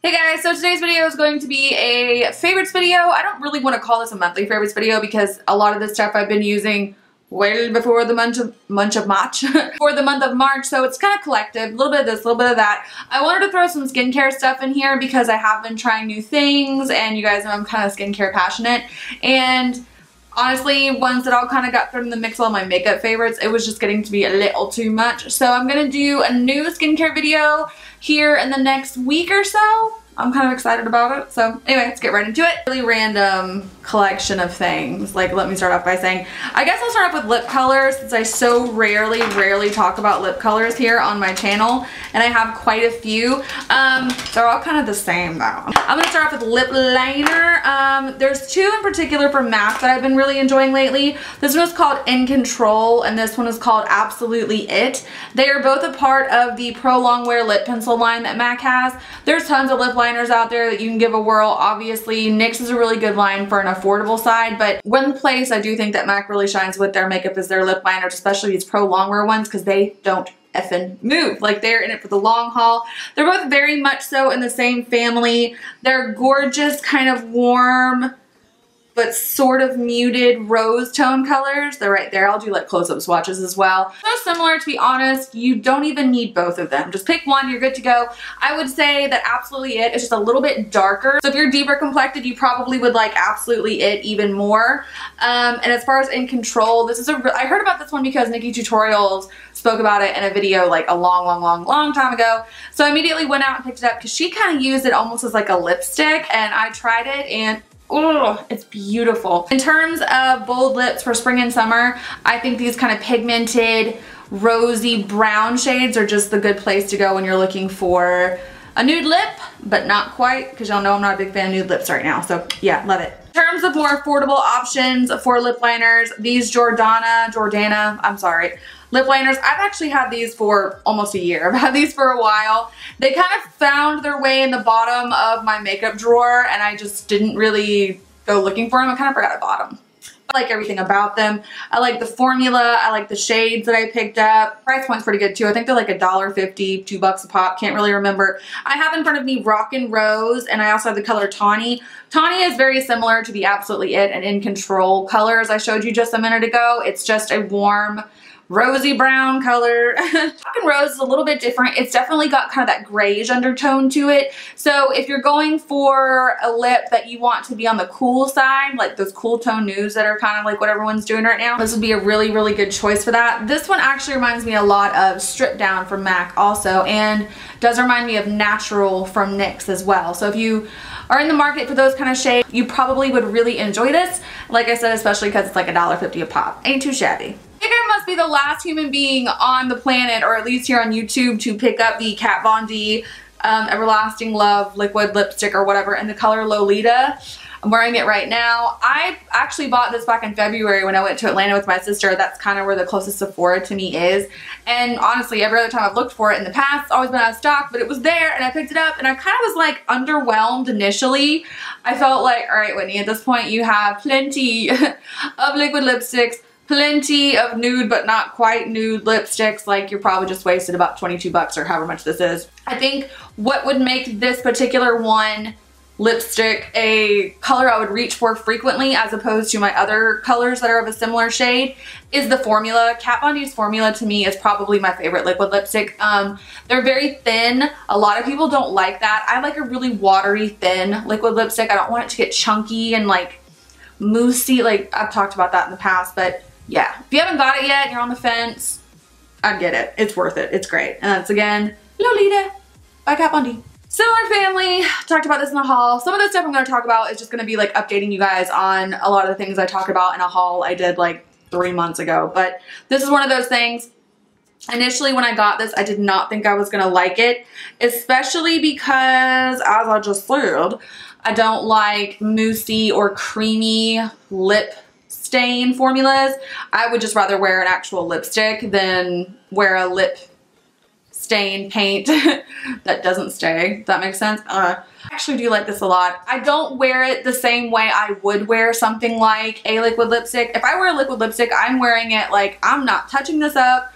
Hey guys, so today's video is going to be a favorites video. I don't really want to call this a monthly favorites video because a lot of this stuff I've been using well before the month of March, for the month of March, so it's kind of collective, a little bit of this, a little bit of that. I wanted to throw some skincare stuff in here because I have been trying new things and you guys know I'm kind of skincare passionate, and honestly, ones that all kind of got thrown in the mix of all my makeup favorites, it was just getting to be a little too much. So I'm going to do a new skincare video here in the next week or so. I'm kind of excited about it. So anyway, let's get right into it. Really random collection of things. Like, let me start off by saying, I guess I'll start off with lip colors since I so rarely talk about lip colors here on my channel. And I have quite a few. They're all kind of the same though. I'm going to start off with lip liner. There's two in particular from MAC that I've been really enjoying lately. This one is called In Control and this one is called Absolutely It. They are both a part of the Pro Longwear Lip Pencil line that MAC has. There's tons of lip liners out there that you can give a whirl. Obviously, NYX is a really good line for an affordable side, but one place I do think that MAC really shines with their makeup is their lip liners, especially these Pro Longwear ones, because they don't effing move. Like, they're in it for the long haul. They're both very much so in the same family. They're gorgeous, kind of warm, but sort of muted rose tone colors. They're right there. I'll do like close-up swatches as well. So similar, to be honest. You don't even need both of them. Just pick one, you're good to go. I would say that Absolutely It is just a little bit darker. So if you're deeper complected, you probably would like Absolutely It even more. And as far as In Control, this is I heard about this one because Nikki Tutorials spoke about it in a video like a long time ago. So I immediately went out and picked it up because she kind of used it almost as like a lipstick, and I tried it and oh, it's beautiful. In terms of bold lips for spring and summer, I think these kind of pigmented, rosy brown shades are just the good place to go when you're looking for a nude lip, but not quite, because y'all know I'm not a big fan of nude lips right now. So yeah, love it. In terms of more affordable options for lip liners, these Jordana, I'm sorry, lip liners, I've actually had these for almost a year. I've had these for a while. They kind of found their way in the bottom of my makeup drawer and I just didn't really go looking for them. I kind of forgot I bought them. I like everything about them. I like the formula. I like the shades that I picked up. Price point's pretty good too. I think they're like $1.50, $2 a pop. Can't really remember. I have in front of me Rockin Rose and I also have the color Tawny. Tawny is very similar to the Absolutely It and In Control colors I showed you just a minute ago. It's just a warm, rosy brown color. Rockin Rose is a little bit different. It's definitely got kind of that grayish undertone to it. So if you're going for a lip that you want to be on the cool side, like those cool tone nudes that are kind of like what everyone's doing right now, this would be a really good choice for that. This one actually reminds me a lot of Strip Down from MAC also, and does remind me of Natural from NYX as well. So if you are in the market for those kind of shades, you probably would really enjoy this. Like I said, especially because it's like $1.50 a pop. Ain't too shabby. I think I must be the last human being on the planet, or at least here on YouTube, to pick up the Kat Von D Everlasting Love liquid lipstick or whatever in the color Lolita. I'm wearing it right now. I actually bought this back in February when I went to Atlanta with my sister. That's kind of where the closest Sephora to me is. And honestly, every other time I've looked for it in the past, it's always been out of stock, but it was there and I picked it up and I kind of was like underwhelmed initially. I felt like, all right, Whitney, at this point you have plenty of liquid lipsticks, plenty of nude but not quite nude lipsticks. Like, you're probably just wasted about 22 bucks or however much this is. I think what would make this particular one lipstick a color I would reach for frequently as opposed to my other colors that are of a similar shade is the formula. Kat Von D's formula to me is probably my favorite liquid lipstick. They're very thin. A lot of people don't like that. I like a really watery thin liquid lipstick. I don't want it to get chunky and like moussey. Like, I've talked about that in the past, but yeah, if you haven't got it yet and you're on the fence, I'd get it. It's worth it. It's great. And that's, again, Lolita by Kat Von D. Similar family, talked about this in the haul. Some of the stuff I'm going to talk about is just going to be like updating you guys on a lot of the things I talk about in a haul I did like 3 months ago. But this is one of those things. Initially when I got this, I did not think I was going to like it, especially because, as I just said, I don't like moussey or creamy lip stain formulas. I would just rather wear an actual lipstick than wear a lip stain paint that doesn't stay. Does that make sense? I actually do like this a lot. I don't wear it the same way I would wear something like a liquid lipstick. If I wear a liquid lipstick, I'm wearing it like I'm not touching this up.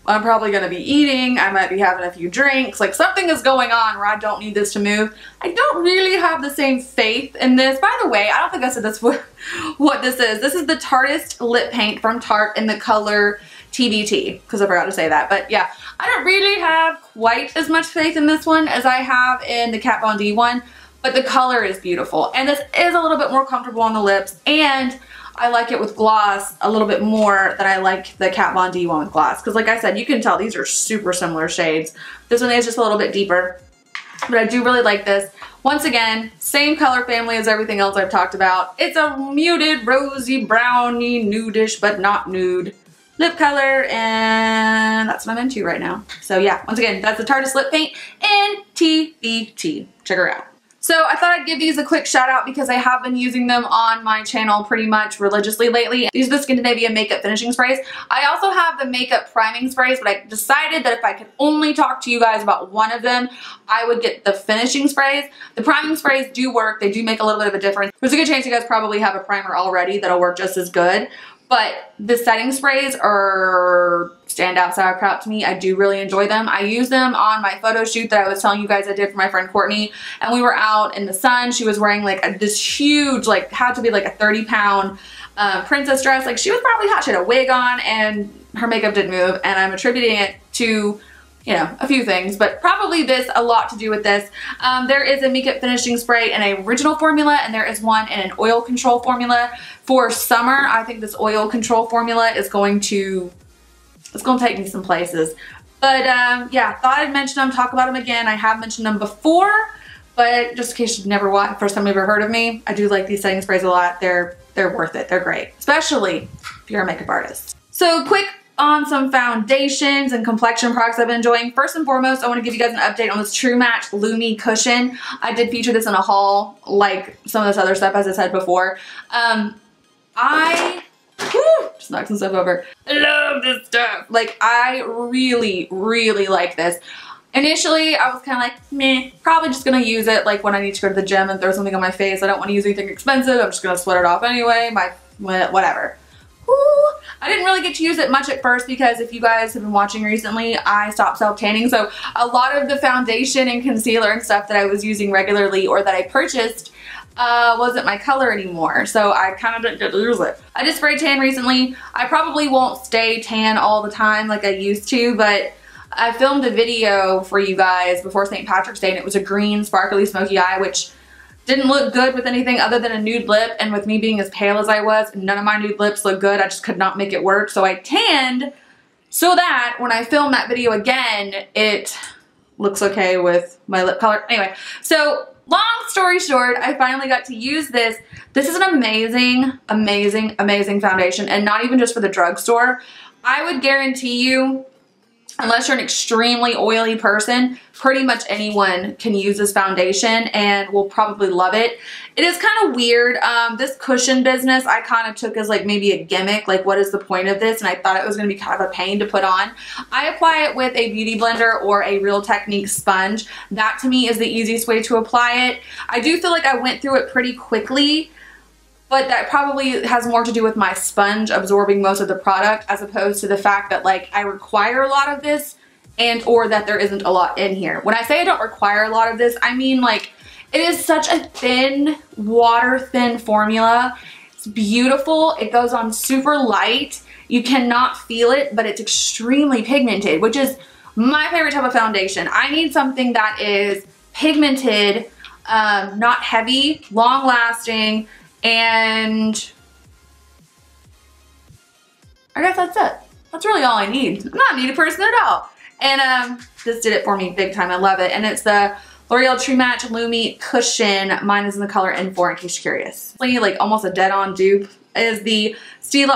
I'm probably gonna be eating, I might be having a few drinks, like something is going on where I don't need this to move. I don't really have the same faith in this. By the way, I don't think I said this what this is. This is the Tarteist Lip Paint from Tarte in the color TBT, because I forgot to say that. But yeah, I don't really have quite as much faith in this one as I have in the Kat Von D one, but the color is beautiful. And this is a little bit more comfortable on the lips, and I like it with gloss a little bit more than I like the Kat Von D one with gloss. Because like I said, you can tell these are super similar shades. This one is just a little bit deeper, but I do really like this. Once again, same color family as everything else I've talked about. It's a muted, rosy, browny, nudish, but not nude lip color, and that's what I'm into right now. So yeah, once again, that's the Tarteist Lip Paint in TBT. Check her out. So I thought I'd give these a quick shout out because I have been using them on my channel pretty much religiously lately. These are the Scandinavian makeup finishing sprays. I also have the makeup priming sprays, but I decided that if I could only talk to you guys about one of them, I would get the finishing sprays. The priming sprays do work. They do make a little bit of a difference. There's a good chance you guys probably have a primer already that'll work just as good. But the setting sprays are standout sauerkraut to me. I do really enjoy them. I use them on my photo shoot that I was telling you guys I did for my friend Courtney. And we were out in the sun. She was wearing like this huge, like had to be like a 30-pound princess dress. Like she was probably hot. She had a wig on and her makeup didn't move. And I'm attributing it to, you know, a few things, but probably this, a lot to do with this. There is a makeup finishing spray in an original formula, and there is one in an oil control formula. For summer, I think this oil control formula is going to, it's going to take me some places. But yeah, thought I'd mention them, talk about them again. I have mentioned them before, but just in case you've never watched, first time you've ever heard of me, I do like these setting sprays a lot. They're worth it. They're great, especially if you're a makeup artist. So quick on some foundations and complexion products I've been enjoying. First and foremost, I want to give you guys an update on this True Match Lumi cushion. I did feature this in a haul, like some of this other stuff, as I said before. Just knocked some stuff over. I love this stuff. Like, I really, really like this. Initially, I was kind of like, meh, probably just gonna use it like when I need to go to the gym and throw something on my face. I don't want to use anything expensive. I'm just gonna sweat it off anyway. Whatever. I didn't really get to use it much at first because if you guys have been watching recently, I stopped self-tanning. So a lot of the foundation and concealer and stuff that I was using regularly or that I purchased wasn't my color anymore. So I kind of didn't get to use it. I just spray tan recently. I probably won't stay tan all the time like I used to, but I filmed a video for you guys before St. Patrick's Day and it was a green sparkly smoky eye, which didn't look good with anything other than a nude lip, and with me being as pale as I was, none of my nude lips look good. I just could not make it work. So I tanned so that when I film that video again, it looks okay with my lip color. Anyway, so long story short, I finally got to use this. This is an amazing, amazing, amazing foundation, and not even just for the drugstore. I would guarantee you, unless you're an extremely oily person, pretty much anyone can use this foundation and will probably love it. It is kind of weird. This cushion business I kind of took as like maybe a gimmick, like what is the point of this? And I thought it was going to be kind of a pain to put on. I apply it with a beauty blender or a Real Technique sponge. That to me is the easiest way to apply it. I do feel like I went through it pretty quickly, but that probably has more to do with my sponge absorbing most of the product as opposed to the fact that like I require a lot of this and or that there isn't a lot in here. When I say I don't require a lot of this, I mean like it is such a thin, water thin formula. It's beautiful. It goes on super light. You cannot feel it, but it's extremely pigmented, which is my favorite type of foundation. I need something that is pigmented, not heavy, long lasting, and I guess that's it. That's really all I need. I'm not a needy person at all. And this did it for me big time. I love it. And it's the L'Oreal True Match Lumi Cushion. Mine is in the color N4 in case you're curious. Like almost a dead-on dupe is the Stila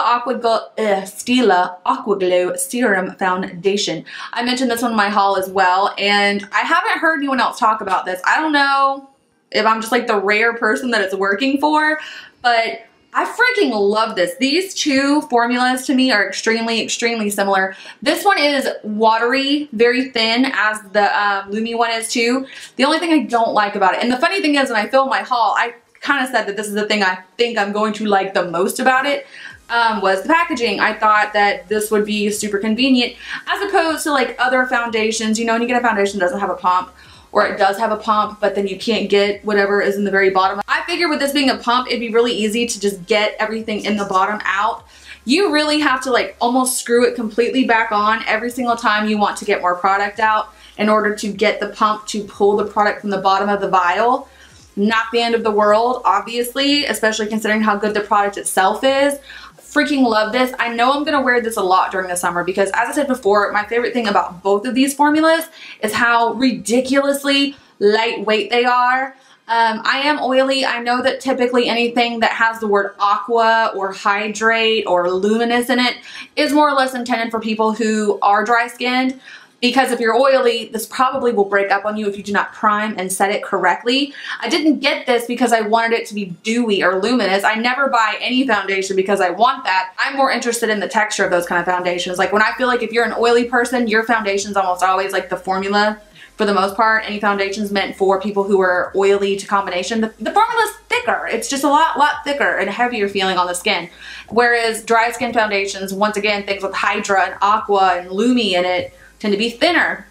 Aqua Glow Serum Foundation. I mentioned this one in my haul as well, and I haven't heard anyone else talk about this. I don't know if I'm just like the rare person that it's working for, but I freaking love this. These two formulas to me are extremely, extremely similar. This one is watery, very thin, as the Lumi one is too. The only thing I don't like about it, and the funny thing is when I filmed my haul, I kind of said that this is the thing I think I'm going to like the most about it. was the packaging. I thought that this would be super convenient as opposed to like other foundations, you know, when you get a foundation that doesn't have a pump, or it does have a pump, but then you can't get whatever is in the very bottom. I figured with this being a pump, it'd be really easy to just get everything in the bottom out. You really have to like almost screw it completely back on every single time you want to get more product out in order to get the pump to pull the product from the bottom of the vial. Not the end of the world, obviously, especially considering how good the product itself is. Freaking love this. I know I'm gonna wear this a lot during the summer because, as I said before, my favorite thing about both of these formulas is how ridiculously lightweight they are. I am oily. I know that typically anything that has the word aqua or hydrate or luminous in it is more or less intended for people who are dry skinned. Because if you're oily, this probably will break up on you if you do not prime and set it correctly. I didn't get this because I wanted it to be dewy or luminous. I never buy any foundation because I want that. I'm more interested in the texture of those kind of foundations. Like when I feel like if you're an oily person, your foundation's almost always like the formula for the most part. Any foundation's meant for people who are oily to combination. The formula's thicker. It's just a lot thicker and heavier feeling on the skin. Whereas dry skin foundations, once again, things with Hydra and Aqua and Lumi in it, tend to be thinner.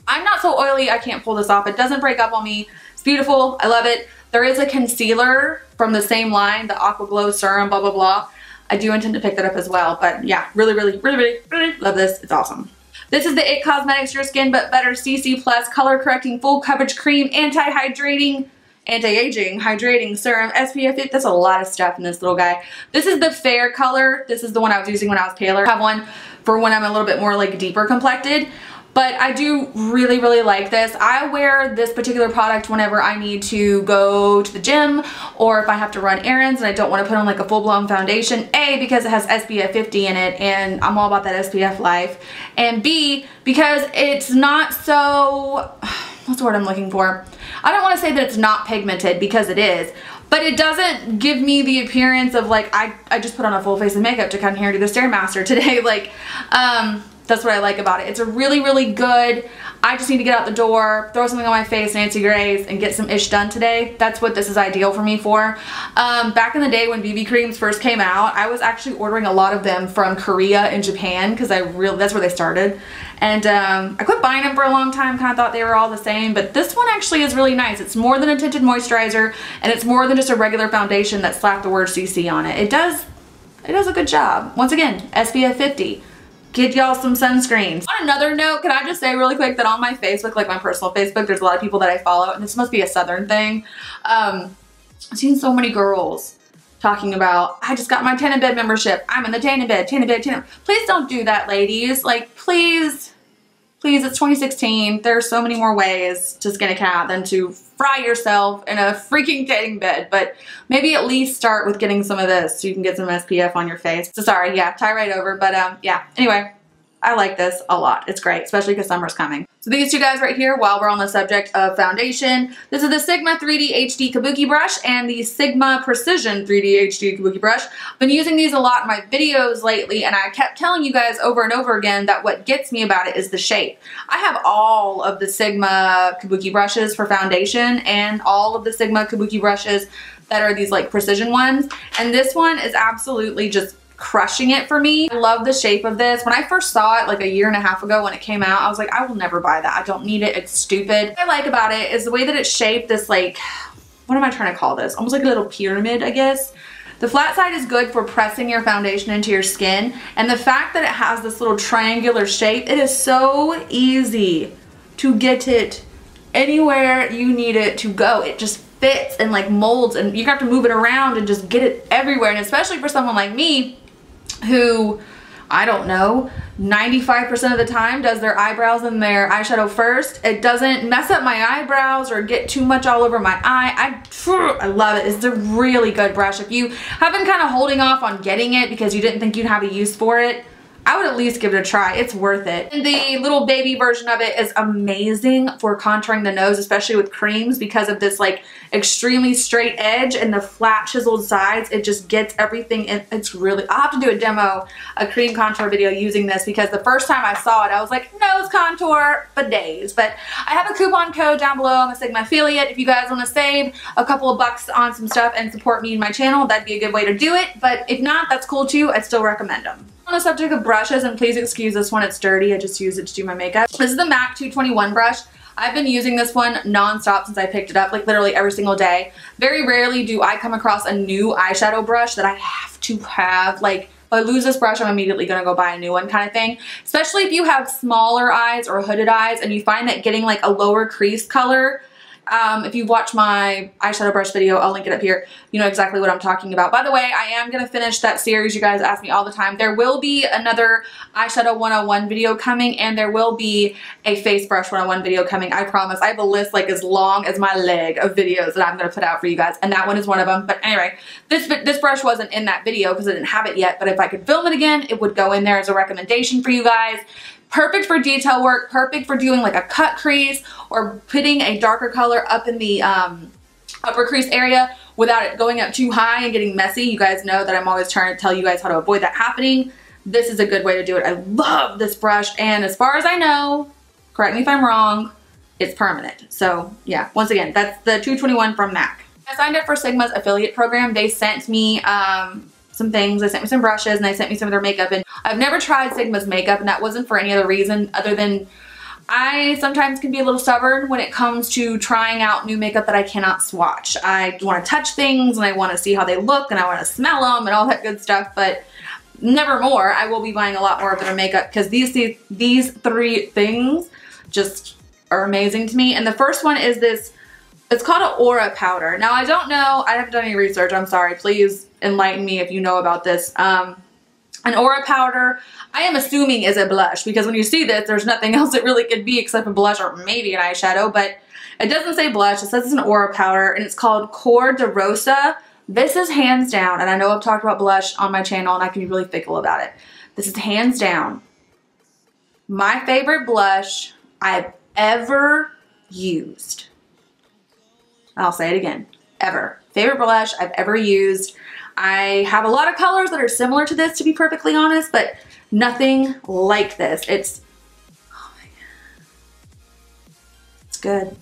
I'm not so oily, I can't pull this off. It doesn't break up on me. It's beautiful, I love it. There is a concealer from the same line, the Aqua Glow Serum, blah, blah, blah. I do intend to pick that up as well, but yeah, really love this. It's awesome. This is the It Cosmetics Your Skin But Better CC Plus Color Correcting Full Coverage Cream Anti-Hydrating, Anti-Aging, Hydrating Serum, SPF 50. That's a lot of stuff in this little guy. This is the fair color. This is the one I was using when I was paler. I have one for when I'm a little bit more like deeper complected, but I do really like this. I wear this particular product whenever I need to go to the gym or if I have to run errands and I don't want to put on like a full-blown foundation. A, because it has SPF 50 in it and I'm all about that SPF life, and B, because it's not so, what's the word I'm looking for? I don't want to say that it's not pigmented because it is, but it doesn't give me the appearance of like, I just put on a full face of makeup to come here and do the Stairmaster today. Like, that's what I like about it. It's a really good, I just need to get out the door, throw something on my face, Nancy Grace, and get some ish done today. That's what this is ideal for me for. Back in the day when BB creams first came out, I was actually ordering a lot of them from Korea and Japan because that's where they started. And I quit buying them for a long time, kind of thought they were all the same, but this one actually is really nice. It's more than a tinted moisturizer, and it's more than just a regular foundation that slapped the word CC on it. It does a good job. Once again, SPF 50. Get y'all some sunscreens. On another note, can I just say really quick that on my Facebook, like my personal Facebook, there's a lot of people that I follow, and this must be a Southern thing. I've seen so many girls talking about, I just got my tan in bed membership. I'm in the tan in bed. Please don't do that, ladies. Like, please, it's 2016. There's so many more ways to skin a cat than to fry yourself in a freaking tanning bed. But maybe at least start with getting some of this so you can get some SPF on your face. So sorry, yeah, tie right over. But yeah, anyway, I like this a lot. It's great, especially because summer's coming. So these two guys right here, while we're on the subject of foundation, this is the Sigma 3D HD Kabuki brush and the Sigma Precision 3D HD Kabuki brush. I've been using these a lot in my videos lately, and I kept telling you guys over and over again that what gets me about it is the shape. I have all of the Sigma Kabuki brushes for foundation and all of the Sigma Kabuki brushes that are these like precision ones, and this one is absolutely just crushing it for me. I love the shape of this. When I first saw it like a year and a half ago when it came out, I was like, I will never buy that. I don't need it. It's stupid. What I like about it is the way that it's shaped, this like, what am I trying to call this? Almost like a little pyramid, I guess. The flat side is good for pressing your foundation into your skin, and the fact that it has this little triangular shape, it is so easy to get it anywhere you need it to go. It just fits and like molds, and you have to move it around and just get it everywhere. And especially for someone like me who, I don't know, 95% of the time does their eyebrows and their eyeshadow first, it doesn't mess up my eyebrows or get too much all over my eye. I love it. It's a really good brush. If you have been kind of holding off on getting it because you didn't think you'd have a use for it, I would at least give it a try. It's worth it. And the little baby version of it is amazing for contouring the nose, especially with creams, because of this like extremely straight edge and the flat chiseled sides. It just gets everything in. It's really, I'll have to do a demo, a cream contour video using this, because the first time I saw it, I was like, nose contour for days. But I have a coupon code down below. I'm a Sigma affiliate. If you guys want to save a couple of bucks on some stuff and support me and my channel, that'd be a good way to do it. But if not, that's cool too. I still recommend them. On the subject of brushes, and please excuse this one, it's dirty. I just use it to do my makeup. This is the MAC 221 brush. I've been using this one non-stop since I picked it up, like literally every single day. Very rarely do I come across a new eyeshadow brush that I have to have. Like, if I lose this brush, I'm immediately gonna go buy a new one kind of thing. Especially if you have smaller eyes or hooded eyes and you find that getting like a lower crease color, if you watch my eyeshadow brush video, I'll link it up here, you know exactly what I'm talking about. By the way, I am going to finish that series. You guys ask me all the time. There will be another eyeshadow 101 video coming, and there will be a face brush 101 video coming. I promise. I have a list like as long as my leg of videos that I'm going to put out for you guys, and that one is one of them. But anyway, this brush wasn't in that video because I didn't have it yet, but if I could film it again, it would go in there as a recommendation for you guys. Perfect for detail work, perfect for doing like a cut crease or putting a darker color up in the upper crease area without it going up too high and getting messy. You guys know that I'm always trying to tell you guys how to avoid that happening. This is a good way to do it. I love this brush, and as far as I know, correct me if I'm wrong, it's permanent. So yeah, once again, that's the 221 from MAC. I signed up for Sigma's affiliate program. They sent me some things. They sent me some brushes and they sent me some of their makeup, and I've never tried Sigma's makeup, and that wasn't for any other reason other than I sometimes can be a little stubborn when it comes to trying out new makeup that I cannot swatch. I want to touch things and I want to see how they look and I want to smell them and all that good stuff, but nevermore. I will be buying a lot more of their makeup because these three things just are amazing to me. And the first one is this, it's called an aura powder. Now I don't know, I haven't done any research, I'm sorry, please enlighten me if you know about this. An aura powder, I am assuming is a blush, because when you see this, there's nothing else it really could be except a blush or maybe an eyeshadow, but it doesn't say blush, it says it's an aura powder, and it's called Core de Rosa. This is hands down, and I know I've talked about blush on my channel and I can be really fickle about it. This is hands down my favorite blush I've ever used. I'll say it again, ever. Favorite blush I've ever used. I have a lot of colors that are similar to this, to be perfectly honest, but nothing like this. It's, oh my God. It's good.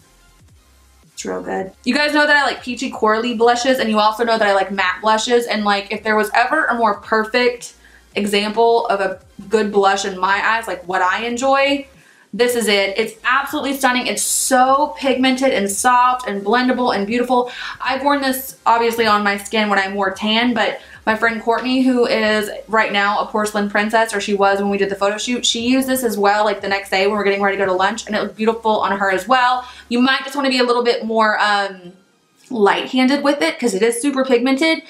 It's real good. You guys know that I like peachy corally blushes, and you also know that I like matte blushes, and like if there was ever a more perfect example of a good blush in my eyes, like what I enjoy, this is it. It's absolutely stunning. It's so pigmented and soft and blendable and beautiful. I've worn this obviously on my skin when I'm more tan, but my friend Courtney, who is right now a porcelain princess, or she was when we did the photo shoot, she used this as well, like the next day when we're getting ready to go to lunch, and it looked beautiful on her as well. You might just want to be a little bit more light-handed with it because it is super pigmented.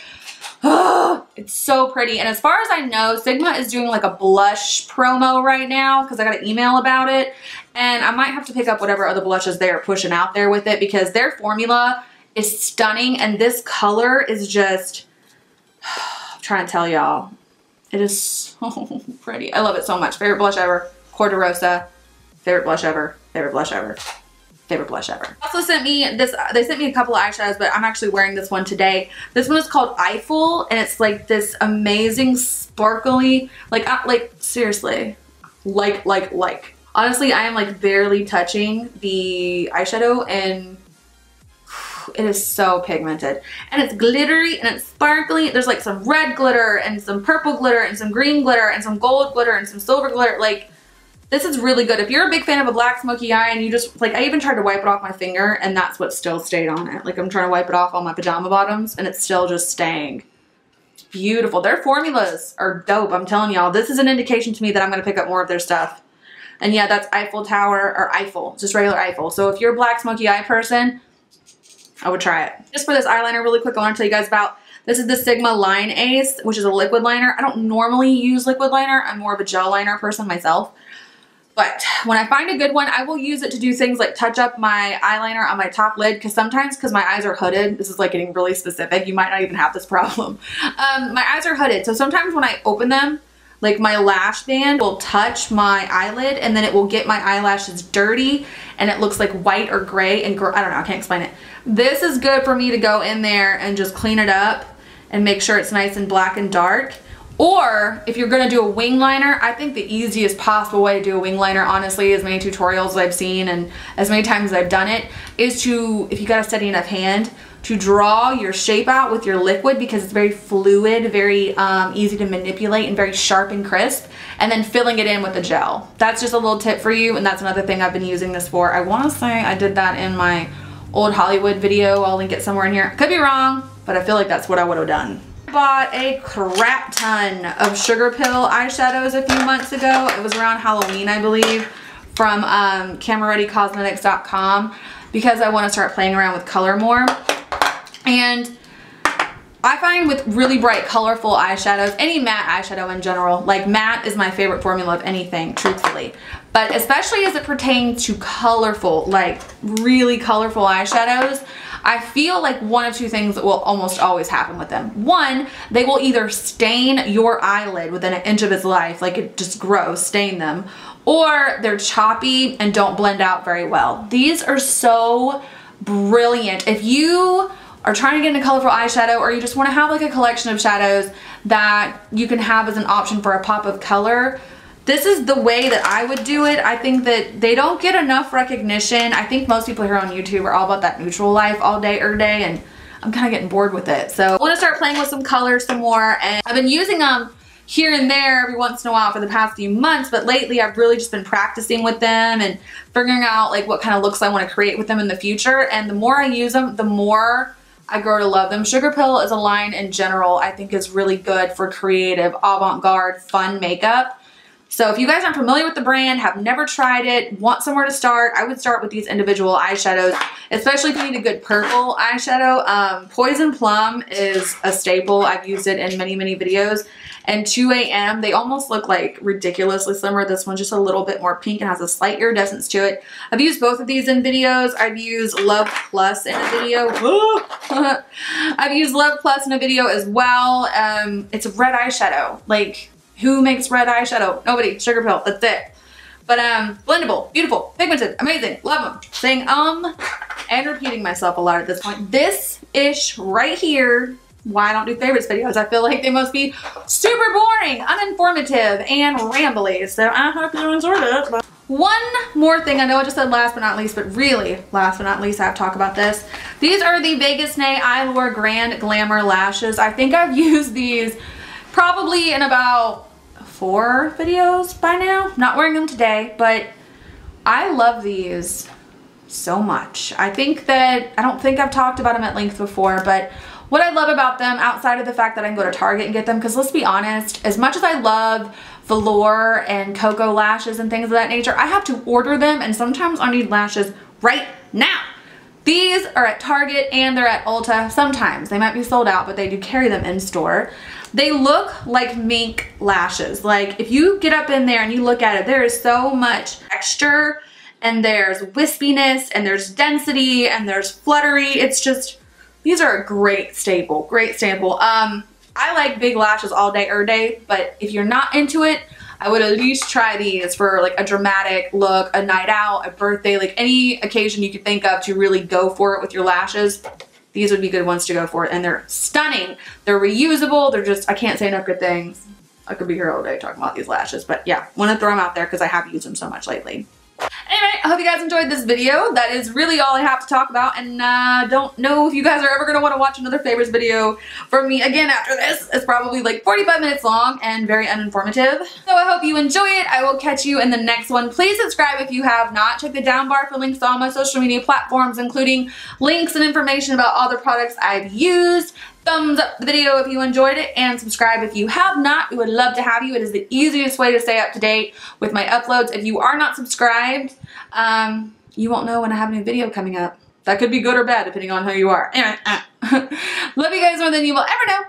Oh, it's so pretty. And as far as I know, Sigma is doing like a blush promo right now because I got an email about it, and I might have to pick up whatever other blushes they're pushing out there with it because their formula is stunning, and this color is just, I'm trying to tell y'all, it is so pretty. I love it so much. Favorite blush ever. Core de Rosa. Favorite blush ever. Favorite blush ever. Favorite blush ever. Also sent me this, they sent me a couple of eyeshadows, but I'm actually wearing this one today. This one is called Eiffel, and it's like this amazing sparkly, like seriously, like. Honestly, I am like barely touching the eyeshadow, and it is so pigmented. And it's glittery and it's sparkly. There's like some red glitter and some purple glitter and some green glitter and some gold glitter and some silver glitter. Like, this is really good. If you're a big fan of a black smoky eye and you just, like, I even tried to wipe it off my finger and that's what still stayed on it. Like, I'm trying to wipe it off on my pajama bottoms and it's still just staying. It's beautiful. Their formulas are dope. I'm telling y'all, this is an indication to me that I'm going to pick up more of their stuff. And yeah, that's Eiffel Tower, or Eiffel, just regular Eiffel. So if you're a black smoky eye person, I would try it. Just for this eyeliner really quick, I want to tell you guys about, this is the Sigma Line Ace, which is a liquid liner. I don't normally use liquid liner. I'm more of a gel liner person myself. But when I find a good one, I will use it to do things like touch up my eyeliner on my top lid, because sometimes, because my eyes are hooded, this is like getting really specific, you might not even have this problem. My eyes are hooded, so sometimes when I open them, like my lash band will touch my eyelid and then it will get my eyelashes dirty and it looks like white or gray and I don't know, I can't explain it. This is good for me to go in there and just clean it up and make sure it's nice and black and dark. Or if you're gonna do a wing liner, I think the easiest possible way to do a wing liner, honestly, as many tutorials as I've seen and as many times as I've done it, is to, if you got a steady enough hand, to draw your shape out with your liquid because it's very fluid, very easy to manipulate and very sharp and crisp, and then filling it in with the gel. That's just a little tip for you, and that's another thing I've been using this for. I wanna say I did that in my old Hollywood video. I'll link it somewhere in here. Could be wrong, but I feel like that's what I would have done. I bought a crap ton of Sugar Pill eyeshadows a few months ago. It was around Halloween, I believe, from CameraReadyCosmetics.com because I wanna start playing around with color more. And I find with really bright, colorful eyeshadows, any matte eyeshadow in general, like matte is my favorite formula of anything, truthfully. But especially as it pertains to colorful, like really colorful eyeshadows, I feel like one of two things will almost always happen with them. One, they will either stain your eyelid within an inch of its life, like it just gross, stain them, or they're choppy and don't blend out very well. These are so brilliant. If you are trying to get into colorful eyeshadow or you just want to have like a collection of shadows that you can have as an option for a pop of color, this is the way that I would do it. I think that they don't get enough recognition. I think most people here on YouTube are all about that neutral life all day, every day, and I'm kind of getting bored with it. So I want to start playing with some colors some more, and I've been using them here and there every once in a while for the past few months, but lately I've really just been practicing with them and figuring out like what kind of looks I want to create with them in the future. And the more I use them, the more I grow to love them. Sugar Pill as a line in general, I think is really good for creative, avant-garde, fun makeup. So if you guys aren't familiar with the brand, have never tried it, want somewhere to start, I would start with these individual eyeshadows, especially if you need a good purple eyeshadow. Poison Plum is a staple. I've used it in many, many videos. And 2 AM, they almost look like ridiculously slimmer. This one's just a little bit more pink and has a slight iridescence to it. I've used both of these in videos. I've used Love Plus in a video. I've used Love Plus in a video as well. It's a red eyeshadow. Like, who makes red eyeshadow? Nobody. Sugar Pill. That's it. But blendable, beautiful, pigmented, amazing, love them. Saying and repeating myself a lot at this point. This-ish right here, why I don't do favorites videos. I feel like they must be super boring, uninformative, and rambly. So I hope you enjoyed it. But one more thing, I know I just said last but not least, but really last but not least, I have to talk about this. These are the Vegas Nay Eylure Grand Glamour Lashes. I think I've used these probably in about 4 videos by now. I'm not wearing them today, but I love these so much. I don't think I've talked about them at length before, but what I love about them, outside of the fact that I can go to Target and get them, because let's be honest, as much as I love velour and cocoa lashes and things of that nature, I have to order them, and sometimes I need lashes right now. These are at Target and they're at Ulta. Sometimes they might be sold out, but they do carry them in store. They look like mink lashes. Like if you get up in there and you look at it, there is so much texture and there's wispiness and there's density and there's fluttery. It's just, these are a great staple, great staple. I like big lashes all day, every day, but if you're not into it, I would at least try these for like a dramatic look, a night out, a birthday, like any occasion you could think of to really go for it with your lashes. These would be good ones to go for, and they're stunning. They're reusable. They're just, I can't say enough good things. I could be here all day talking about these lashes, but yeah, want to throw them out there because I have used them so much lately. Anyway, I hope you guys enjoyed this video. That is really all I have to talk about, and don't know if you guys are ever going to want to watch another favorites video from me again after this. It's probably like 45 minutes long and very uninformative. So I hope you enjoy it. I will catch you in the next one. Please subscribe if you have not. Check the down bar for links to all my social media platforms, including links and information about all the products I've used. Thumbs up the video if you enjoyed it, and subscribe if you have not. We would love to have you. It is the easiest way to stay up to date with my uploads. If you are not subscribed, you won't know when I have a new video coming up. That could be good or bad depending on who you are. Anyway, love you guys more than you will ever know.